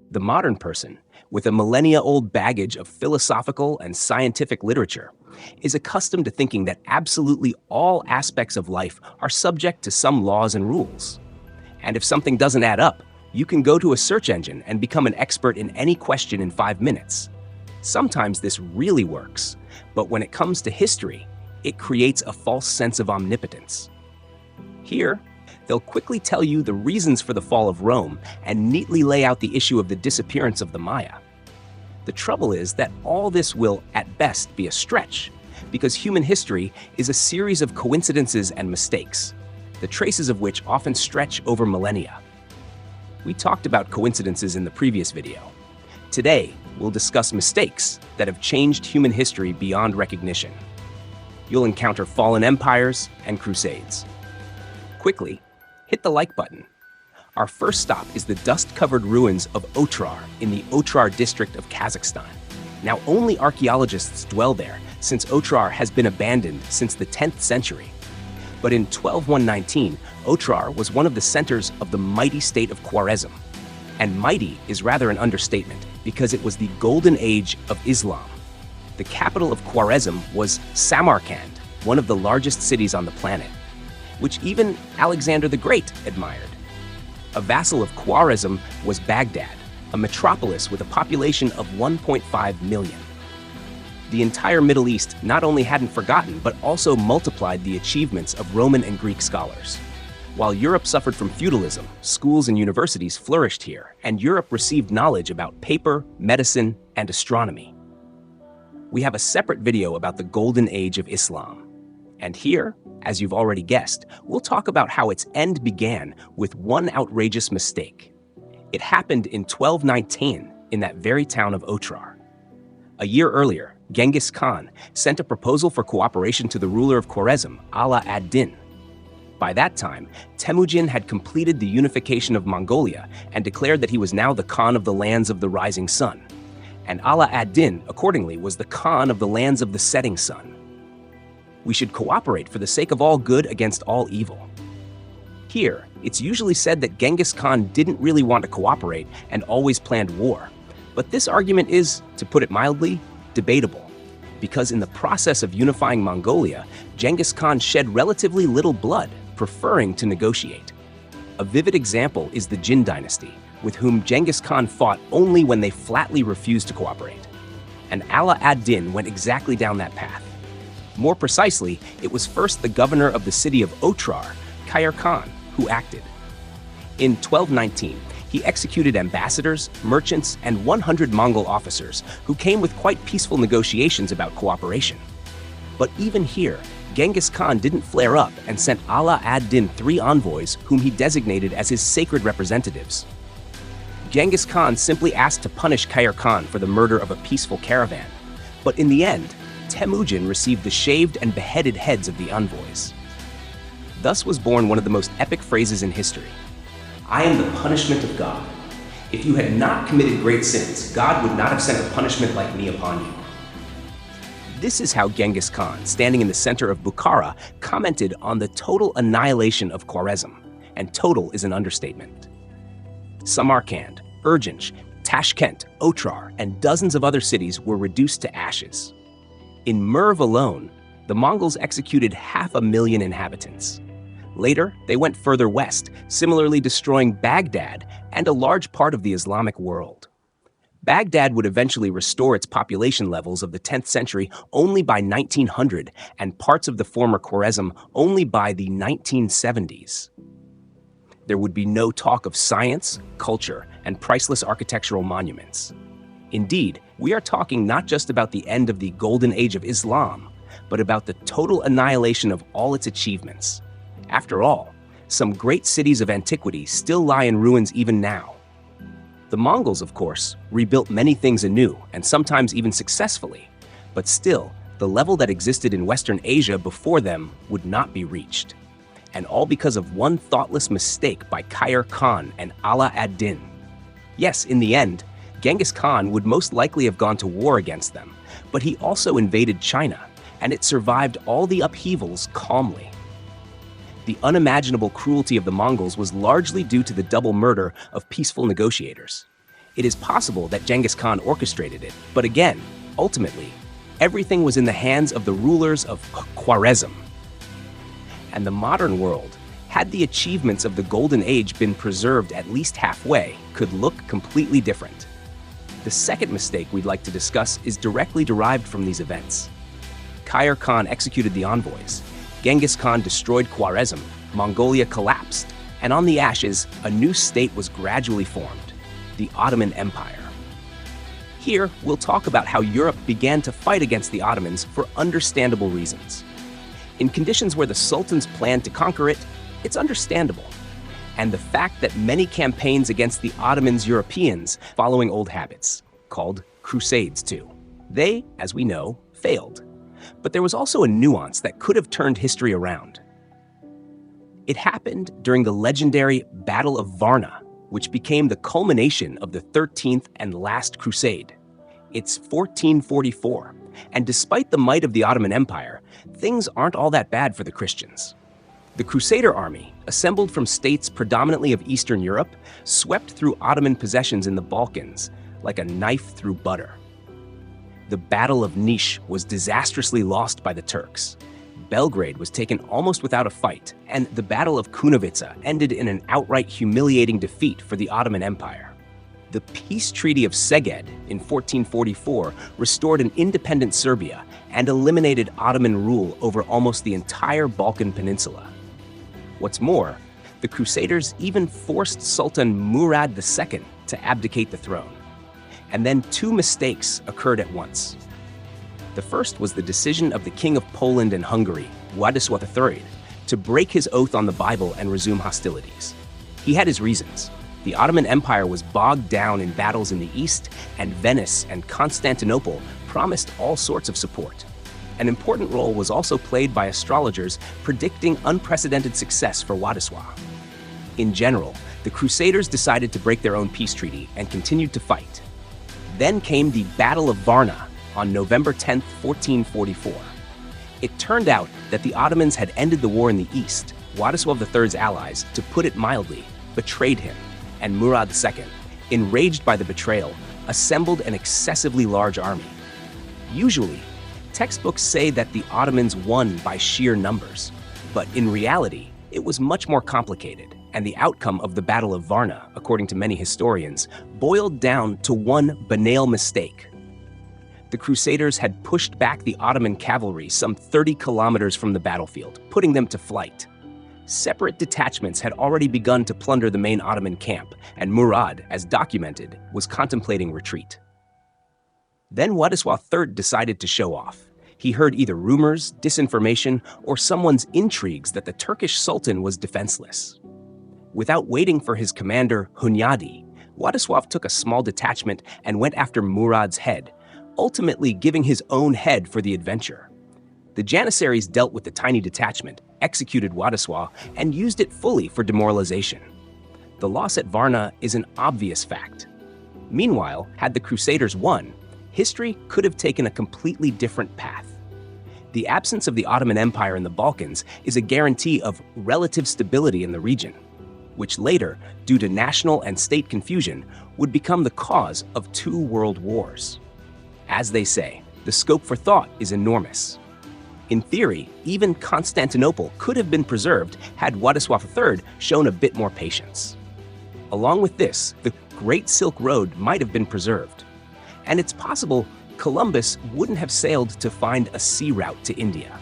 The modern person, with a millennia-old baggage of philosophical and scientific literature, is accustomed to thinking that absolutely all aspects of life are subject to some laws and rules. And if something doesn't add up, you can go to a search engine and become an expert in any question in 5 minutes. Sometimes this really works, but when it comes to history, it creates a false sense of omnipotence. Here, they'll quickly tell you the reasons for the fall of Rome and neatly lay out the issue of the disappearance of the Maya. The trouble is that all this will, at best, be a stretch, because human history is a series of coincidences and mistakes, the traces of which often stretch over millennia. We talked about coincidences in the previous video. Today, we'll discuss mistakes that have changed human history beyond recognition. You'll encounter fallen empires and crusades. Quickly, hit the like button. Our first stop is the dust-covered ruins of Otrar in the Otrar district of Kazakhstan. Now, only archaeologists dwell there, since Otrar has been abandoned since the 10th century. But in 12119, Otrar was one of the centers of the mighty state of Khwarezm. And mighty is rather an understatement, because it was the golden age of Islam. The capital of Khwarezm was Samarkand, one of the largest cities on the planet, which even Alexander the Great admired. A vassal of Khwarezm was Baghdad, a metropolis with a population of 1.5 million. The entire Middle East not only hadn't forgotten, but also multiplied the achievements of Roman and Greek scholars. While Europe suffered from feudalism, schools and universities flourished here, and Europe received knowledge about paper, medicine, and astronomy. We have a separate video about the Golden Age of Islam. And here, as you've already guessed, we'll talk about how its end began with one outrageous mistake. It happened in 1219 in that very town of Otrar. A year earlier, Genghis Khan sent a proposal for cooperation to the ruler of Khwarezm, Ala ad-Din. By that time, Temujin had completed the unification of Mongolia and declared that he was now the Khan of the lands of the rising sun. And Ala ad-Din, accordingly, was the Khan of the lands of the setting sun. We should cooperate for the sake of all good against all evil. Here, it's usually said that Genghis Khan didn't really want to cooperate and always planned war. But this argument is, to put it mildly, debatable, because in the process of unifying Mongolia, Genghis Khan shed relatively little blood, preferring to negotiate. A vivid example is the Jin dynasty, with whom Genghis Khan fought only when they flatly refused to cooperate. And Ala ad-Din went exactly down that path. More precisely, it was first the governor of the city of Otrar, Khair Khan, who acted. In 1219, he executed ambassadors, merchants, and 100 Mongol officers who came with quite peaceful negotiations about cooperation. But even here, Genghis Khan didn't flare up and sent Ala ad-Din 3 envoys whom he designated as his sacred representatives. Genghis Khan simply asked to punish Khair Khan for the murder of a peaceful caravan. But in the end, Temujin received the shaved and beheaded heads of the envoys. Thus was born one of the most epic phrases in history. I am the punishment of God. If you had not committed great sins, God would not have sent a punishment like me upon you. This is how Genghis Khan, standing in the center of Bukhara, commented on the total annihilation of Khwarezm, and total is an understatement. Samarkand, Urgench, Tashkent, Otrar, and dozens of other cities were reduced to ashes. In Merv alone, the Mongols executed 500,000 inhabitants. Later, they went further west, similarly destroying Baghdad and a large part of the Islamic world. Baghdad would eventually restore its population levels of the 10th century only by 1900, and parts of the former Khwarezm only by the 1970s. There would be no talk of science, culture, and priceless architectural monuments. Indeed, we are talking not just about the end of the Golden Age of Islam, but about the total annihilation of all its achievements. After all, some great cities of antiquity still lie in ruins even now. The Mongols, of course, rebuilt many things anew, and sometimes even successfully, but still, the level that existed in Western Asia before them would not be reached. And all because of one thoughtless mistake by Khair Khan and Ala ad-Din. Yes, in the end, Genghis Khan would most likely have gone to war against them, but he also invaded China, and it survived all the upheavals calmly. The unimaginable cruelty of the Mongols was largely due to the double murder of peaceful negotiators. It is possible that Genghis Khan orchestrated it, but again, ultimately, everything was in the hands of the rulers of Khwarezm. And the modern world, had the achievements of the Golden Age been preserved at least halfway, could look completely different. The second mistake we'd like to discuss is directly derived from these events. Khair Khan executed the envoys, Genghis Khan destroyed Khwarezm, Mongolia collapsed, and on the ashes, a new state was gradually formed, the Ottoman Empire. Here, we'll talk about how Europe began to fight against the Ottomans for understandable reasons. In conditions where the sultans planned to conquer it, it's understandable. And the fact that many campaigns against the Ottomans Europeans following old habits, called crusades too. They, as we know, failed. But there was also a nuance that could have turned history around. It happened during the legendary Battle of Varna, which became the culmination of the 13th and last crusade. It's 1444, and despite the might of the Ottoman Empire, things aren't all that bad for the Christians. The Crusader army, assembled from states predominantly of Eastern Europe, swept through Ottoman possessions in the Balkans like a knife through butter. The Battle of Niš was disastrously lost by the Turks. Belgrade was taken almost without a fight, and the Battle of Kunovica ended in an outright humiliating defeat for the Ottoman Empire. The Peace Treaty of Szeged in 1444 restored an independent Serbia and eliminated Ottoman rule over almost the entire Balkan Peninsula. What's more, the Crusaders even forced Sultan Murad II to abdicate the throne. And then two mistakes occurred at once. The first was the decision of the King of Poland and Hungary, Władysław III, to break his oath on the Bible and resume hostilities. He had his reasons. The Ottoman Empire was bogged down in battles in the east, and Venice and Constantinople promised all sorts of support. An important role was also played by astrologers predicting unprecedented success for Władysław. In general, the Crusaders decided to break their own peace treaty and continued to fight. Then came the Battle of Varna on November 10, 1444. It turned out that the Ottomans had ended the war in the east. Władysław III's allies, to put it mildly, betrayed him, and Murad II, enraged by the betrayal, assembled an excessively large army. Usually, textbooks say that the Ottomans won by sheer numbers, but in reality, it was much more complicated, and the outcome of the Battle of Varna, according to many historians, boiled down to one banal mistake. The Crusaders had pushed back the Ottoman cavalry some 30 kilometers from the battlefield, putting them to flight. Separate detachments had already begun to plunder the main Ottoman camp, and Murad, as documented, was contemplating retreat. Then Władysław III decided to show off. He heard either rumors, disinformation, or someone's intrigues that the Turkish Sultan was defenseless. Without waiting for his commander, Hunyadi, Władysław took a small detachment and went after Murad's head, ultimately giving his own head for the adventure. The Janissaries dealt with the tiny detachment, executed Władysław, and used it fully for demoralization. The loss at Varna is an obvious fact. Meanwhile, had the Crusaders won, history could have taken a completely different path. The absence of the Ottoman Empire in the Balkans is a guarantee of relative stability in the region, which later, due to national and state confusion, would become the cause of 2 world wars. As they say, the scope for thought is enormous. In theory, even Constantinople could have been preserved had Władysław III shown a bit more patience. Along with this, the Great Silk Road might have been preserved. And it's possible Columbus wouldn't have sailed to find a sea route to India.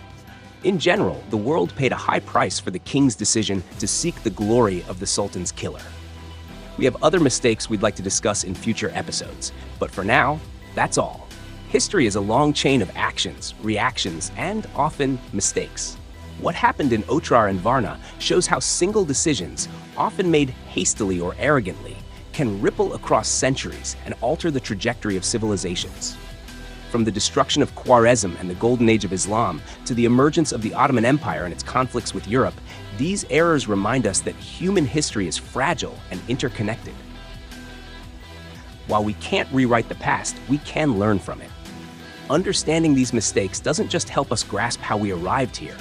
In general, the world paid a high price for the king's decision to seek the glory of the Sultan's killer. We have other mistakes we'd like to discuss in future episodes, but for now, that's all. History is a long chain of actions, reactions, and often mistakes. What happened in Otrar and Varna shows how single decisions, often made hastily or arrogantly, can ripple across centuries and alter the trajectory of civilizations. From the destruction of Khwarezm and the Golden Age of Islam to the emergence of the Ottoman Empire and its conflicts with Europe, these errors remind us that human history is fragile and interconnected. While we can't rewrite the past, we can learn from it. Understanding these mistakes doesn't just help us grasp how we arrived here.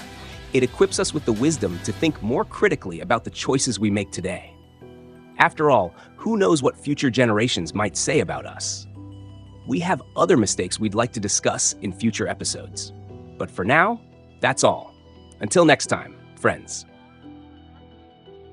It equips us with the wisdom to think more critically about the choices we make today. After all, who knows what future generations might say about us? We have other mistakes we'd like to discuss in future episodes. But for now, that's all. Until next time, friends.